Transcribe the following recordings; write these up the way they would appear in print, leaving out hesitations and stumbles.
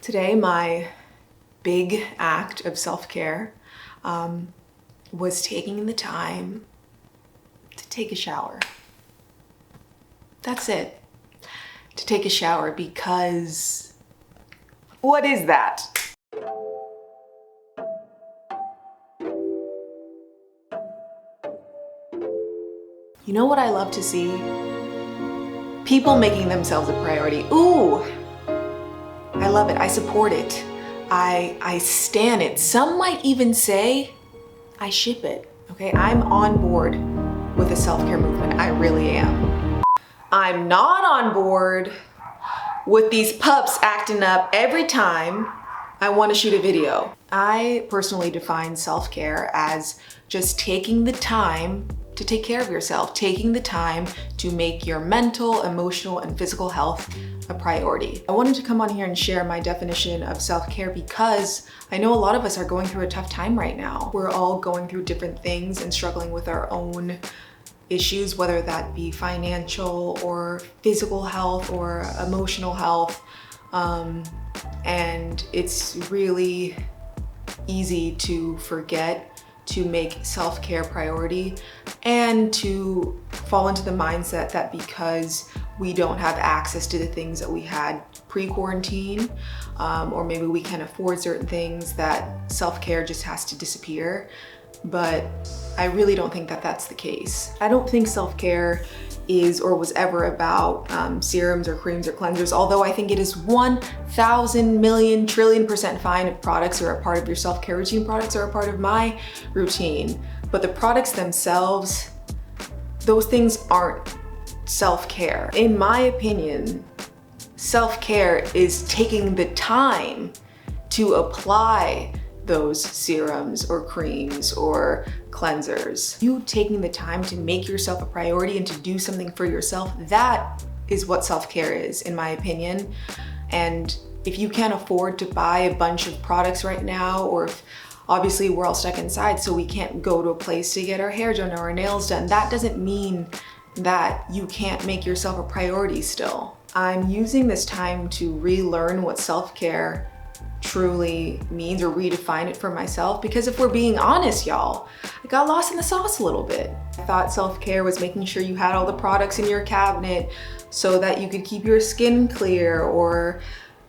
Today, my big act of self-care was taking the time to take a shower. That's it. To take a shower, because what is that? You know what I love to see? People making themselves a priority. Ooh, I love it. I support it. I stan it. Some might even say I ship it. Okay, I'm on board with the self-care movement. I really am. I'm not on board with these pups acting up every time I want to shoot a video. I personally define self-care as just taking the time to take care of yourself, taking the time to make your mental, emotional, and physical health a priority. I wanted to come on here and share my definition of self-care because I know a lot of us are going through a tough time right now. We're all going through different things and struggling with our own issues, whether that be financial or physical health or emotional health. And it's really easy to forget to make self-care priority and to fall into the mindset that because we don't have access to the things that we had pre-quarantine, or maybe we can't afford certain things, that self-care just has to disappear. But I really don't think that that's the case. I don't think self-care is or was ever about serums or creams or cleansers, although I think it is 1,000 million trillion % fine if products are a part of your self-care routine. Products are a part of my routine, but the products themselves, those things aren't self-care. In my opinion, self-care is taking the time to apply those serums or creams or cleansers. You taking the time to make yourself a priority and to do something for yourself, that is what self-care is, in my opinion. And if you can't afford to buy a bunch of products right now, or if obviously we're all stuck inside so we can't go to a place to get our hair done or our nails done, that doesn't mean that you can't make yourself a priority still. I'm using this time to relearn what self-care truly means, or redefine it for myself, because if we're being honest, y'all, I got lost in the sauce a little bit. I thought self-care was making sure you had all the products in your cabinet so that you could keep your skin clear, or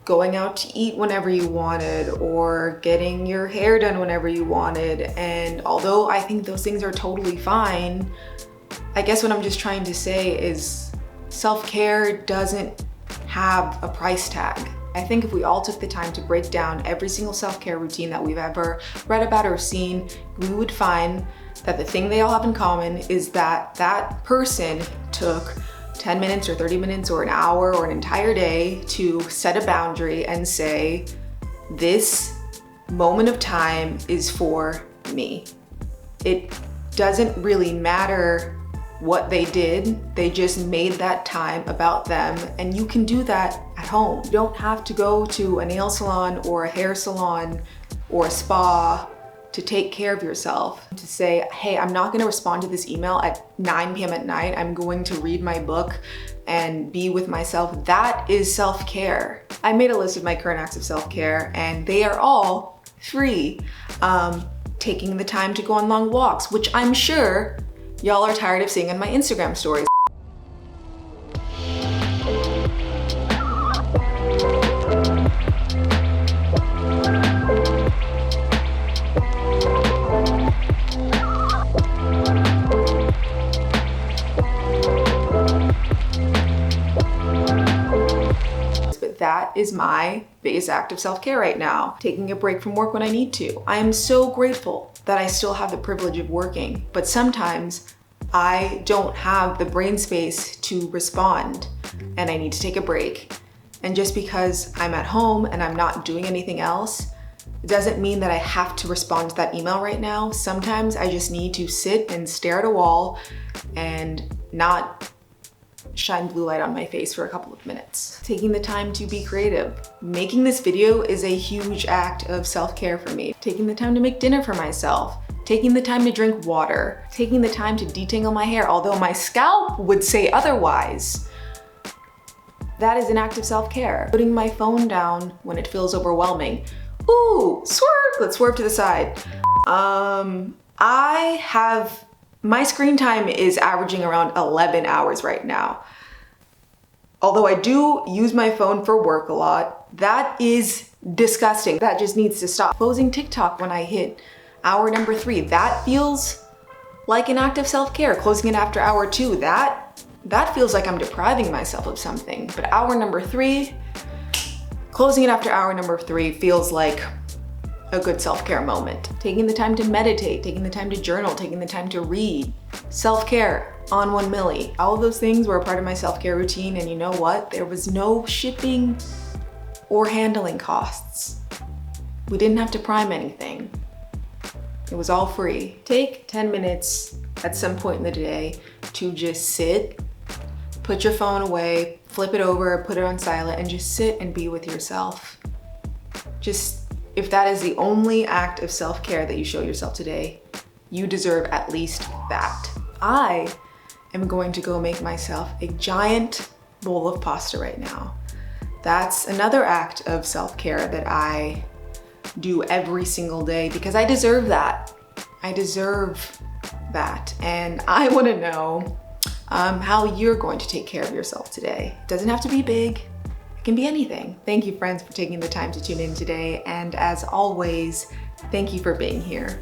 going out to eat whenever you wanted, or getting your hair done whenever you wanted. And although I think those things are totally fine, I guess what I'm just trying to say is self-care doesn't have a price tag. I think if we all took the time to break down every single self-care routine that we've ever read about or seen, we would find that the thing they all have in common is that that person took 10 minutes or 30 minutes or an hour or an entire day to set a boundary and say, this moment of time is for me. It doesn't really matter what they did, they just made that time about them, and you can do that at home. You don't have to go to a nail salon or a hair salon or a spa to take care of yourself. To say, hey, I'm not gonna respond to this email at 9 p.m. at night, I'm going to read my book and be with myself. That is self-care. I made a list of my current acts of self-care and they are all free. Taking the time to go on long walks, which I'm sure y'all are tired of seeing on my Instagram stories. But that is my biggest act of self-care right now. Taking a break from work when I need to. I am so grateful that I still have the privilege of working, but sometimes I don't have the brain space to respond and I need to take a break. And just because I'm at home and I'm not doing anything else, it doesn't mean that I have to respond to that email right now. Sometimes I just need to sit and stare at a wall and not shine blue light on my face for a couple of minutes. Taking the time to be creative. Making this video is a huge act of self-care for me. Taking the time to make dinner for myself. Taking the time to drink water. Taking the time to detangle my hair, although my scalp would say otherwise. That is an act of self-care. Putting my phone down when it feels overwhelming. Ooh, swerve, let's swerve to the side. My screen time is averaging around 11 hours right now. Although I do use my phone for work a lot, that is disgusting. That just needs to stop. Closing TikTok when I hit hour number 3, that feels like an act of self-care. Closing it after hour 2, that feels like I'm depriving myself of something. But hour number 3, closing it after hour number 3 feels like a good self-care moment. Taking the time to meditate, taking the time to journal, taking the time to read. Self-care on 1 milli. All of those things were a part of my self-care routine, and you know what? There was no shipping or handling costs. We didn't have to prime anything. It was all free. Take 10 minutes at some point in the day to just sit, put your phone away, flip it over, put it on silent, and just sit and be with yourself. If that is the only act of self-care that you show yourself today, you deserve at least that. I am going to go make myself a giant bowl of pasta right now. That's another act of self-care that I do every single day because I deserve that. I deserve that. And I want to know how you're going to take care of yourself today. It doesn't have to be big. It can be anything. Thank you, friends, for taking the time to tune in today. And as always, thank you for being here.